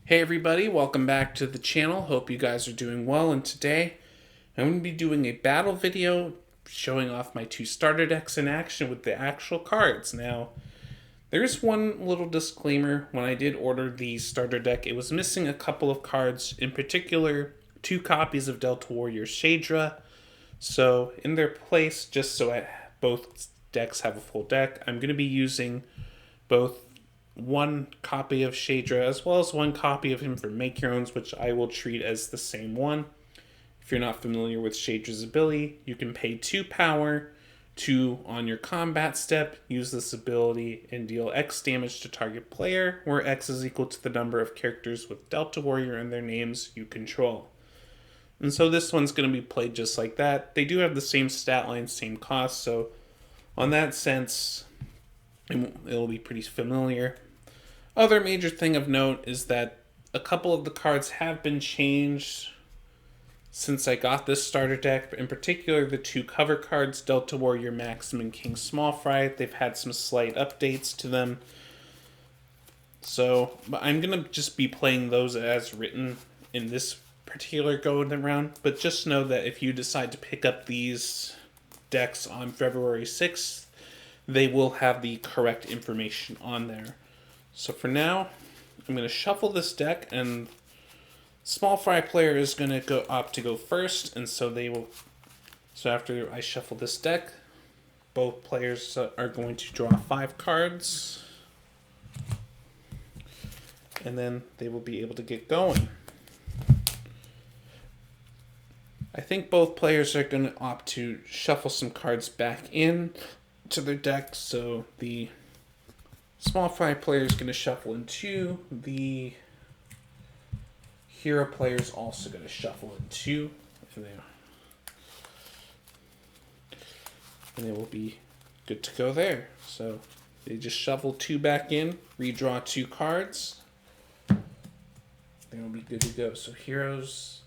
Hey everybody, welcome back to the channel. Hope you guys are doing well, and today I'm going to be doing a battle video showing off my two starter decks in action with the actual cards. Now, there's one little disclaimer. When I did order the starter deck, it was missing a couple of cards, in particular 2 copies of Delta Warrior Shadra. So in their place, just so both decks have a full deck, I'm going to be using both 1 copy of Shadra as well as 1 copy of him for Make Your Owns, which I will treat as the same one. If you're not familiar with Shadra's ability, you can pay 2 power to, on your combat step, use this ability and deal X damage to target player, where X is equal to the number of characters with Delta Warrior and their names you control. And so this one's going to be played just like that. They do have the same stat line, same cost, so on that sense, it'll be pretty familiar. Other major thing of note is that a couple of the cards have been changed since I got this starter deck. In particular, the 2 cover cards, Delta Warrior Maxim and King Small Fry. They've had some slight updates to them. So, but I'm going to just be playing those as written in this particular go-around. But just know that if you decide to pick up these decks on February 6th, they will have the correct information on there. So for now, I'm going to shuffle this deck, and Small Fry player is going to opt to go first, and so they will. So after I shuffle this deck, both players are going to draw 5 cards, and then they will be able to get going. I think both players are going to opt to shuffle some cards back in to their deck, so the Small Fry player is going to shuffle in 2. The Hero player is also going to shuffle in 2. And they will be good to go there. So they just shuffle 2 back in, redraw 2 cards. They will be good to go. So Heroes,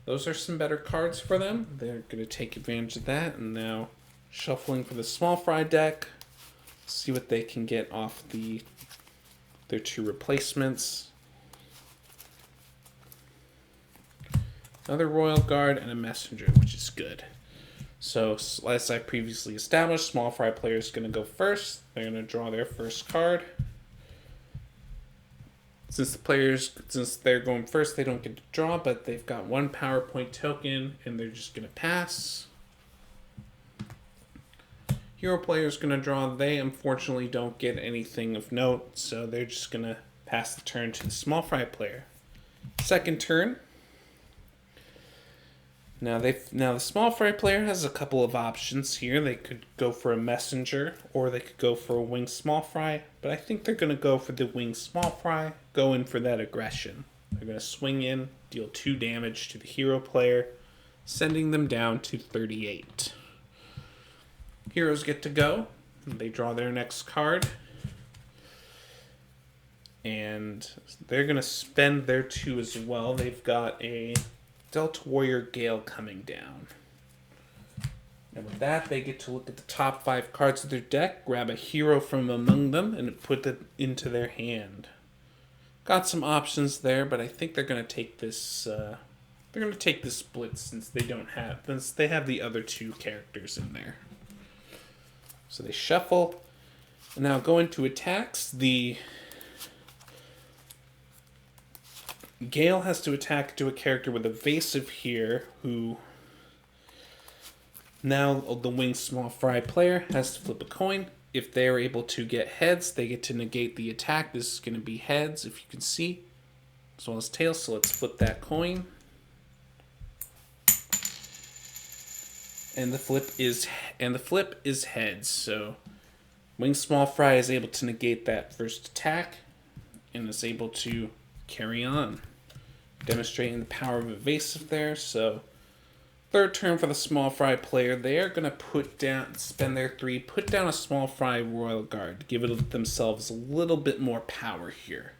those are some better cards for them. They're going to take advantage of that. And now shuffling for the Small Fry deck. See what they can get off their 2 replacements. Another Royal Guard and a Messenger, which is good. So, as I previously established, Small Fry player is going to go first. They're going to draw their first card. Since they're going first, they don't get to draw, but they've got 1 PowerPoint token, and they're just going to pass. Hero player is going to draw. They unfortunately don't get anything of note, so they're just going to pass the turn to the Small Fry player. Second turn. Now the Small Fry player has a couple of options here. They could go for a Messenger, or they could go for a Winged Small Fry, but I think they're going to go for the Winged Small Fry, go in for that aggression. They're going to swing in, deal 2 damage to the Hero player, sending them down to 38. Heroes get to go. They draw their next card. And they're going to spend their 2 as well. They've got a Delta Warrior Gale coming down. And with that, they get to look at the top 5 cards of their deck, grab a hero from among them, and put it into their hand. Got some options there, but I think they're going to take this. They're going to take this split since they have the other 2 characters in there. So they shuffle. And now go into attacks. The Gale has to attack to a character with evasive here, who now the Winged Small Fry player has to flip a coin. If they are able to get heads, they get to negate the attack. This is going to be heads, if you can see, as well as tails. So let's flip that coin. And the flip is heads. So Winged Small Fry is able to negate that first attack and is able to carry on, demonstrating the power of evasive there. So third turn for the Small Fry player, they are going to spend their 3, put down a Small Fry Royal Guard, give themselves a little bit more power here.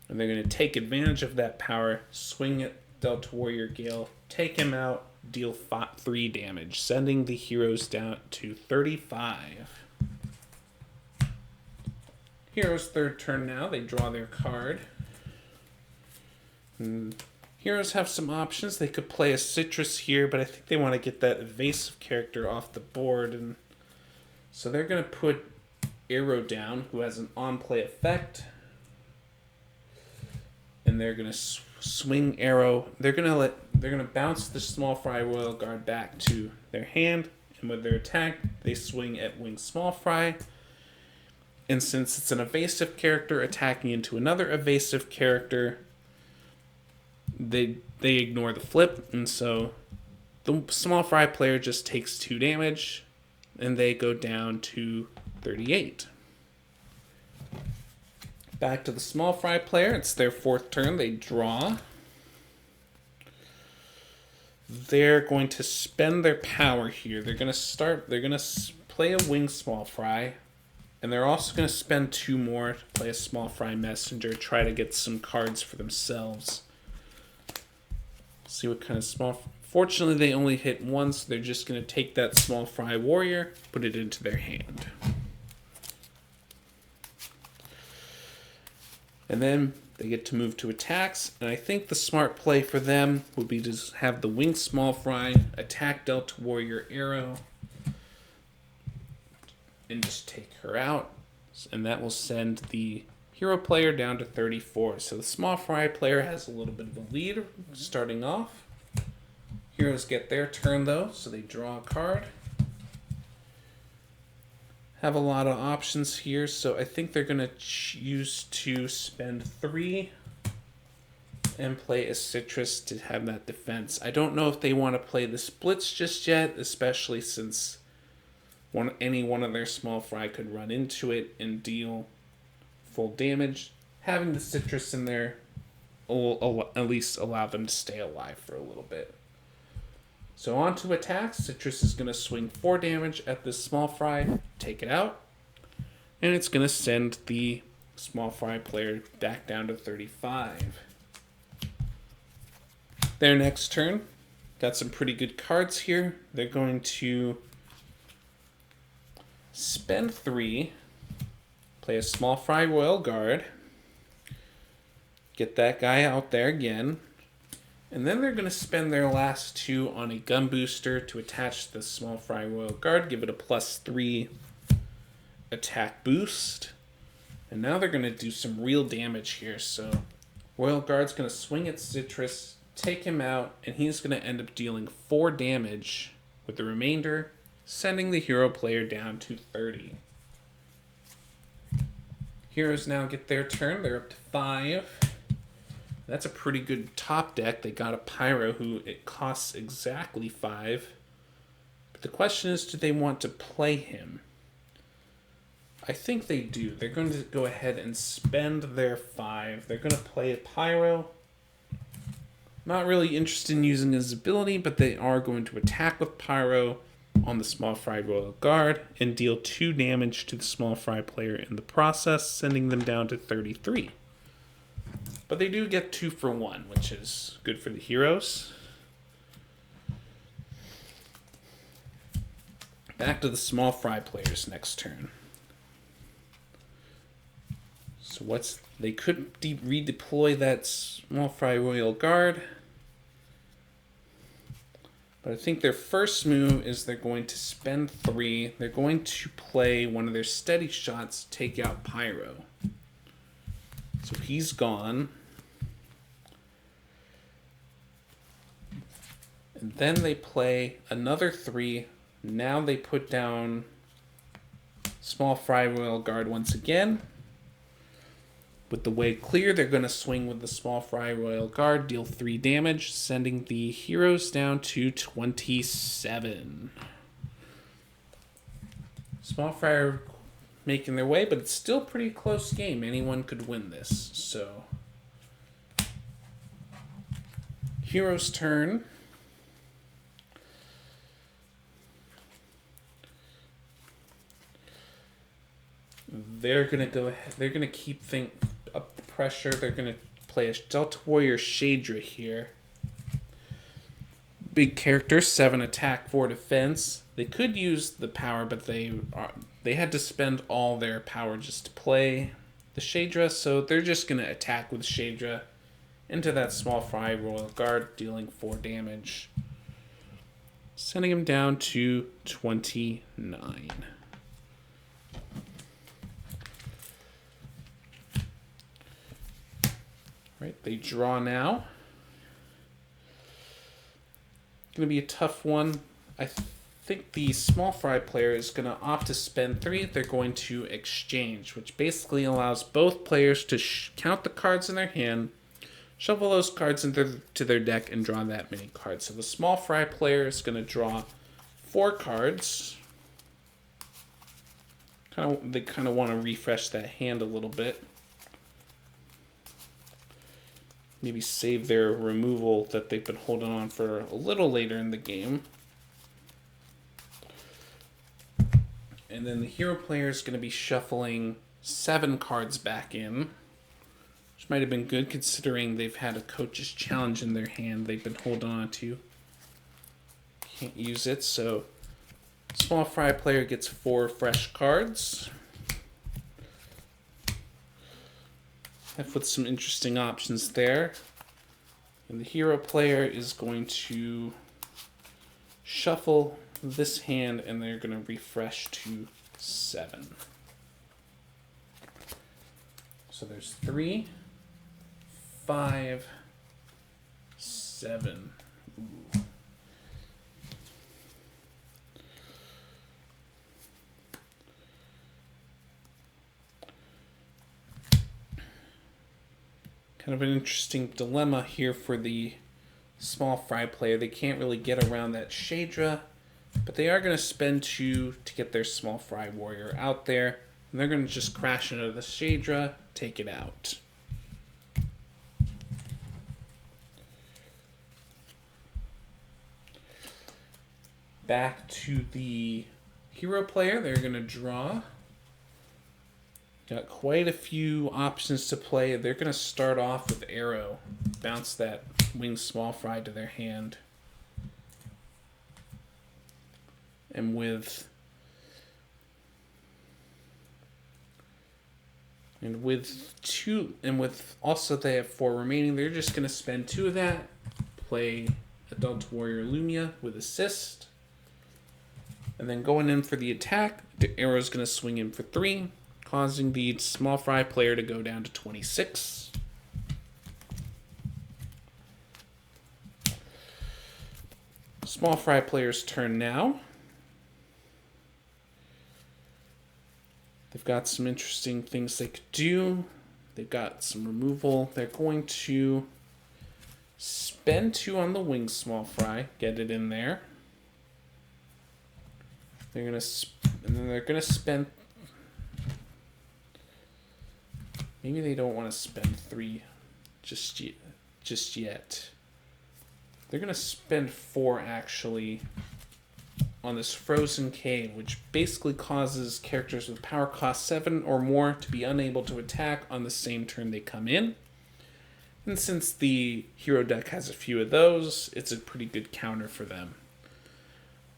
And they're going to take advantage of that power, swing at Delta Warrior Gale, take him out, deal 3 damage, sending the heroes down to 35. Hero's third turn now. They draw their card. Heroes have some options. They could play a Citrus here, but I think they want to get that evasive character off the board, and so they're going to put Arrow down, who has an on-play effect, and they're going to swing Arrow. They're going to bounce the Small Fry Royal Guard back to their hand, and with their attack, they swing at Wing Small Fry. And since it's an evasive character attacking into another evasive character, they ignore the flip, and so the Small Fry player just takes 2 damage, and they go down to 38. Back to the Small Fry player. It's their 4th turn. They draw. They're going to spend their power here. They're going to play a Wing Small Fry, and they're also going to spend 2 more to play a Small Fry Messenger, try to get some cards for themselves. See what kind of small... Fortunately, they only hit once, so they're just going to take that Small Fry Warrior, put it into their hand. And then they get to move to attacks, and I think the smart play for them would be to have the Wing Small Fry attack Delta Warrior Arrow and just take her out, and that will send the Hero player down to 34. So the Small Fry player has a little bit of a lead starting off. Heroes get their turn though, so they draw a card. Have a lot of options here, so I think they're going to choose to spend 3 and play a Citrus to have that defense. I don't know if they want to play the splits just yet, especially since any one of their Small Fry could run into it and deal full damage. Having the Citrus in there will at least allow them to stay alive for a little bit. So on to attacks. Citrus is going to swing 4 damage at this Small Fry, take it out, and it's going to send the Small Fry player back down to 35. Their next turn, got some pretty good cards here. They're going to spend 3, play a Small Fry Royal Guard, get that guy out there again, and then they're going to spend their last 2 on a Gun Booster to attach the Small Fry Royal Guard, give it a +3 attack boost, and now they're going to do some real damage here. So Royal Guard's going to swing at Citrus, take him out, and he's going to end up dealing 4 damage with the remainder, sending the Hero player down to 30. Heroes now get their turn. They're up to 5. That's a pretty good top deck. They got a Pyro who it costs exactly 5. But the question is, do they want to play him? I think they do. They're going to go ahead and spend their 5. They're going to play a Pyro. Not really interested in using his ability, but they are going to attack with Pyro on the Small Fry Royal Guard and deal 2 damage to the Small Fry player in the process, sending them down to 33. But they do get 2 for 1, which is good for the Heroes. Back to the Small Fry players next turn. So they could redeploy that Small Fry Royal Guard. But I think their first move is they're going to spend 3. They're going to play one of their steady shots, take out Pyro. So he's gone. And then they play another 3. Now they put down Small Fry Royal Guard once again. With the way clear, they're going to swing with the Small Fry Royal Guard, deal 3 damage, sending the Heroes down to 27. Small Fry are making their way, but it's still a pretty close game. Anyone could win this. So, Heroes' turn. They're going to go ahead. They're going to keep up the pressure. They're going to play a Delta Warrior Shadra here. Big character, 7 attack, 4 defense. They could use the power, but they had to spend all their power just to play the Shadra, so they're just going to attack with Shadra into that small fry royal guard, dealing 4 damage, sending him down to 29. Right, they draw now. Going to be a tough one. I think the small fry player is going to opt to spend 3. They're going to exchange, which basically allows both players to count the cards in their hand, shuffle those cards into their deck, and draw that many cards. So the small fry player is going to draw 4 cards. They kind of want to refresh that hand a little bit. Maybe save their removal that they've been holding on for a little later in the game. And then the hero player is going to be shuffling 7 cards back in, which might have been good considering they've had a coach's challenge in their hand they've been holding on to. Can't use it, so small fry player gets 4 fresh cards. Left with some interesting options there. And the hero player is going to shuffle this hand, and they're going to refresh to 7. So there's 3, 5, 7. Ooh. Kind of an interesting dilemma here for the small fry player. They can't really get around that Shadra, but they are going to spend 2 to get their small fry warrior out there. And they're going to just crash into the Shadra, take it out. Back to the hero player. They're going to draw. Got quite a few options to play. They're going to start off with Arrow. Bounce that winged small fry to their hand. And with also they have 4 remaining, they're just going to spend 2 of that. Play Adult Warrior Lumia with assist. And then going in for the attack, the Arrow's going to swing in for 3. Causing the small fry player to go down to 26. Small fry player's turn now. They've got some interesting things they could do. They've got some removal. They're going to spend 2 on the wing small fry, get it in there. They're gonna spend. Maybe they don't want to spend 3 just yet. They're going to spend 4 actually on this Frozen Cave, which basically causes characters with power cost 7 or more to be unable to attack on the same turn they come in. And since the hero deck has a few of those, it's a pretty good counter for them.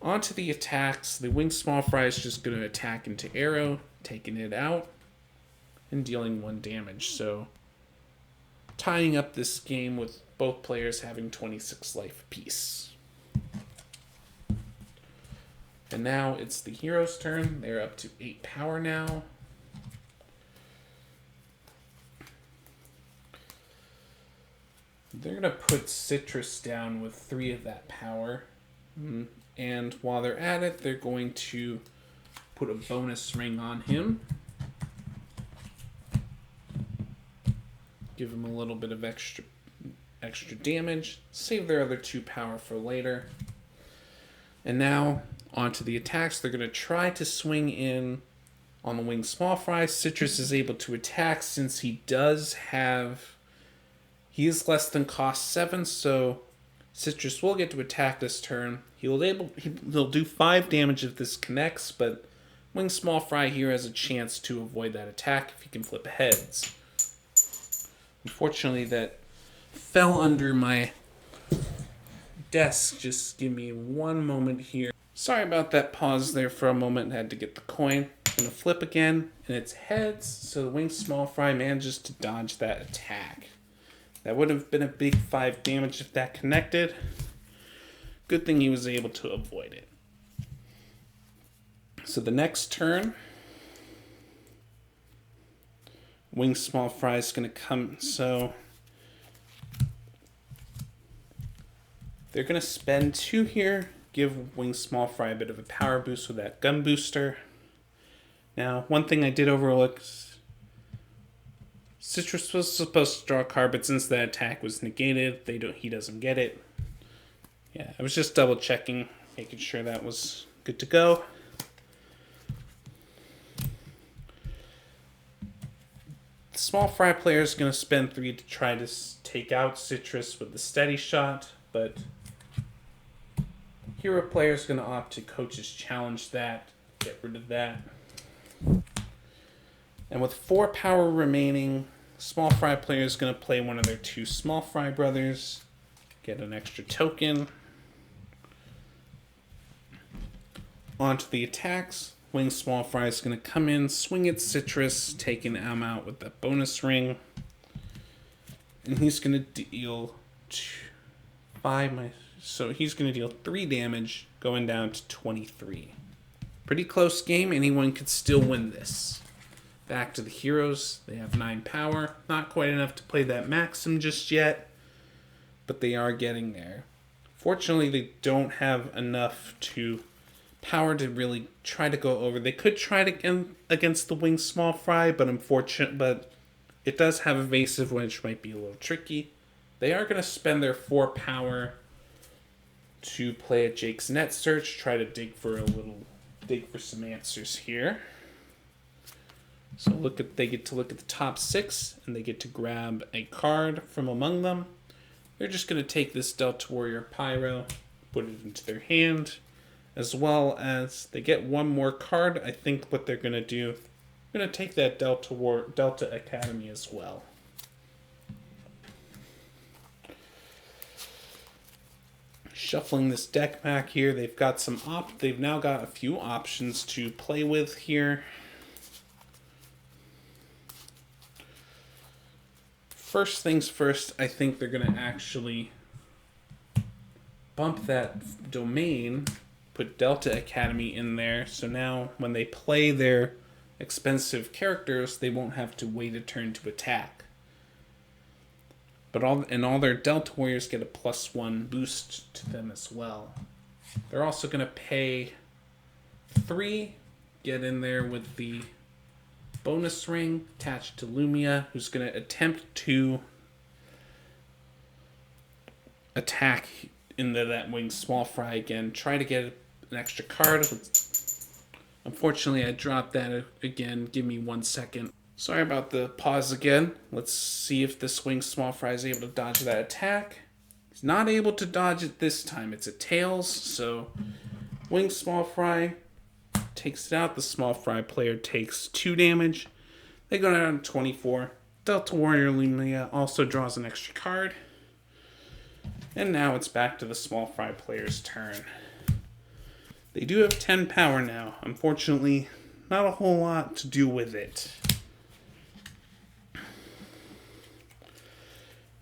On to the attacks. The winged small fry is just going to attack into Arrow, taking it out and dealing 1 damage. So tying up this game with both players having 26 life apiece. And now it's the hero's turn. They're up to 8 power now. They're going to put Citrus down with 3 of that power. And while they're at it, they're going to put a bonus ring on him. Give him a little bit of extra damage. Save their other 2 power for later. And now, onto the attacks. They're going to try to swing in on the winged small fry. Citrus is able to attack since he is less than cost 7, so Citrus will get to attack this turn. He'll do 5 damage if this connects, but winged small fry here has a chance to avoid that attack if he can flip heads. Unfortunately, that fell under my desk. Just give me 1 moment here. Sorry about that pause there for a moment. I had to get the coin. I'm going to flip again, and it's heads, so the winged small fry manages to dodge that attack. That would have been a big 5 damage if that connected. Good thing he was able to avoid it. So the next turn, Wing Small Fry is going to come. So they're going to spend 2 here, give Wing Small Fry a bit of a power boost with that gun booster. Now, one thing I did overlook, Citrus was supposed to draw a card, but since that attack was negated, he doesn't get it. Yeah, I was just double checking, making sure that was good to go. The Small Fry player is going to spend 3 to try to take out Citrus with the steady shot, but Hero player is going to opt to Coach's Challenge that, get rid of that. And with 4 power remaining, Small Fry player is going to play one of their 2 Small Fry brothers, get an extra token. Onto the attacks. Wing Small Fry is going to come in, swing at Citrus, taking him out with that bonus ring. And he's going to deal 5. So he's going to deal 3 damage, going down to 23. Pretty close game. Anyone could still win this. Back to the heroes. They have 9 power. Not quite enough to play that maxim just yet, but they are getting there. Fortunately, they don't have enough power to really try to go over. They could try to against the Wing Small Fry, but it does have evasive, which might be a little tricky. They are going to spend their 4 power to play a Jake's Net Search, try to dig for some answers here. So they get to look at the top 6, and they get to grab a card from among them. They're just going to take this Delta Warrior Pyro, put it into their hand, as well as they get 1 more card. I think what they're going to do, they're going to take that Delta Academy as well. Shuffling this deck back here, they've now got a few options to play with here. First things first, I think they're going to actually bump that domain, put Delta Academy in there, so now when they play their expensive characters, they won't have to wait a turn to attack. But all their Delta Warriors get a +1 boost to them as well. They're also going to pay 3, get in there with the bonus ring attached to Lumia, who's going to attempt to attack into that Wing Small Fry again, try to get an extra card. Unfortunately, I dropped that again. Give me 1 second. Sorry about the pause again. Let's see if this Wing Small Fry is able to dodge that attack. He's not able to dodge it this time. It's a Tails, so Wing Small Fry takes it out. The Small Fry player takes 2 damage. They go down to 24. Delta Warrior Lumia also draws an extra card. And now it's back to the Small Fry player's turn. They do have 10 power now. Unfortunately, not a whole lot to do with it.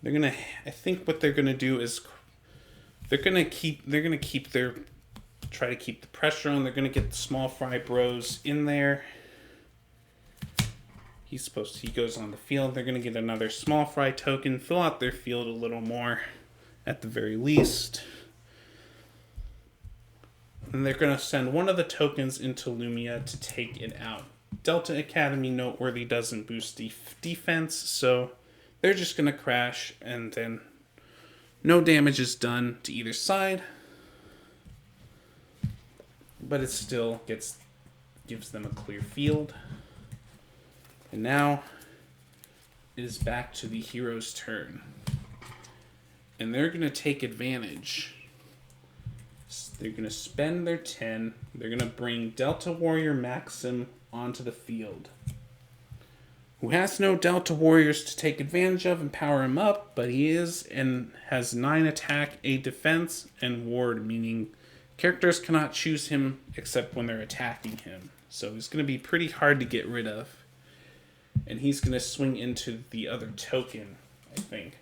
I think what they're gonna do is try to keep the pressure on. They're gonna get the Small Fry bros in there. He goes on the field. They're gonna get another Small Fry token, fill out their field a little more at the very least. And they're gonna send one of the tokens into Lumia to take it out. Delta Academy Noteworthy doesn't boost defense, so they're just going to crash, and then no damage is done to either side. But it still gives them a clear field. And now it is back to the hero's turn. And they're going to take advantage. They're going to spend their 10. They're going to bring Delta Warrior Maxim onto the field, who has no Delta Warriors to take advantage of and power him up, but he is and has 9 attack, 8 defense, and ward, meaning characters cannot choose him except when they're attacking him. So he's going to be pretty hard to get rid of. And he's going to swing into the other token, I think.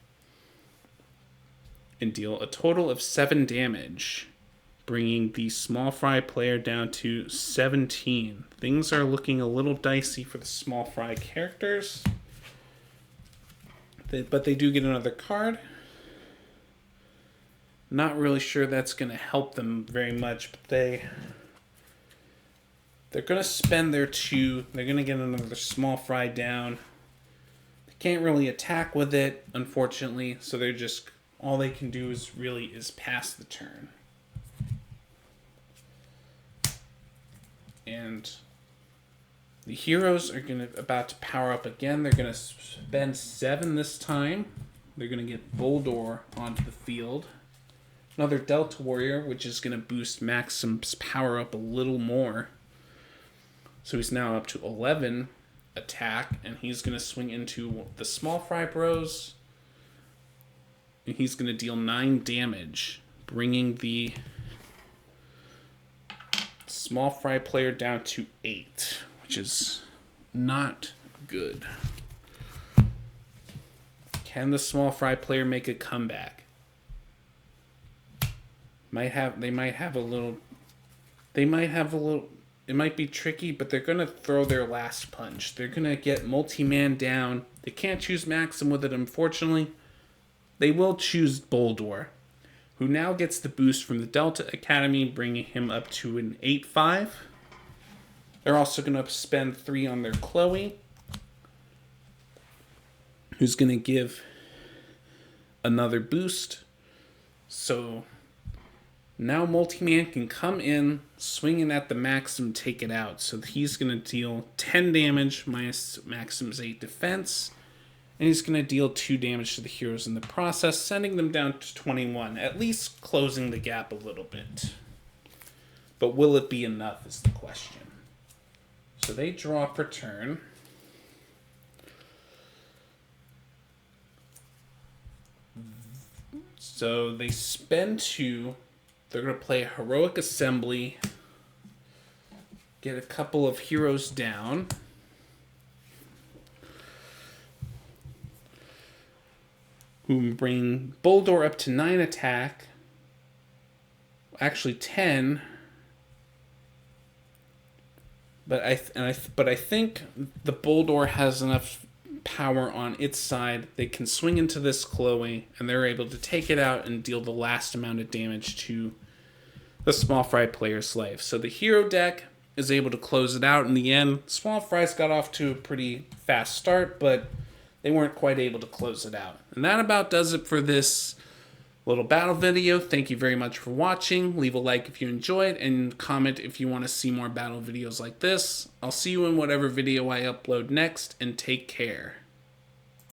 and deal a total of 7 damage, bringing the small fry player down to 17. Things are looking a little dicey for the small fry characters, but they do get another card. Not really sure that's going to help them very much, but they're going to spend their 2. They're going to get another small fry down. They can't really attack with it, unfortunately, so they're just, all they can do is pass the turn. And the heroes are about to power up again. They're going to spend 7 this time. They're going to get Boldor onto the field. Another Delta Warrior, which is going to boost Maxim's power up a little more. So he's now up to 11 attack, and he's going to swing into the Small Fry Bros. And he's going to deal 9 damage, bringing the Small Fry player down to 8, which is not good. Can the Small Fry player make a comeback? It might be tricky, but they're going to throw their last punch. They're going to get multi-man down. They can't choose Maxim with it, unfortunately. They will choose Boldor, who now gets the boost from the Delta Academy, bringing him up to an 8-5. They're also going to spend 3 on their Chloe, who's going to give another boost. So now Multi-Man can come in, swinging at the Maxim, take it out. So he's going to deal 10 damage minus Maxim's 8 defense. And he's going to deal 2 damage to the heroes in the process, sending them down to 21, at least closing the gap a little bit. But will it be enough is the question. So they draw per turn. So they spend 2. They're going to play Heroic Assembly, get a couple of heroes down. Who bring Boldor up to 9 attack. Actually 10. But I think the Boldor has enough power on its side. They can swing into this Chloe, and they're able to take it out and deal the last amount of damage to the Small Fry player's life. So the hero deck is able to close it out in the end. Small Fry's got off to a pretty fast start, but they weren't quite able to close it out. And that about does it for this little battle video. Thank you very much for watching. Leave a like if you enjoyed, and comment if you want to see more battle videos like this. I'll see you in whatever video I upload next, and take care.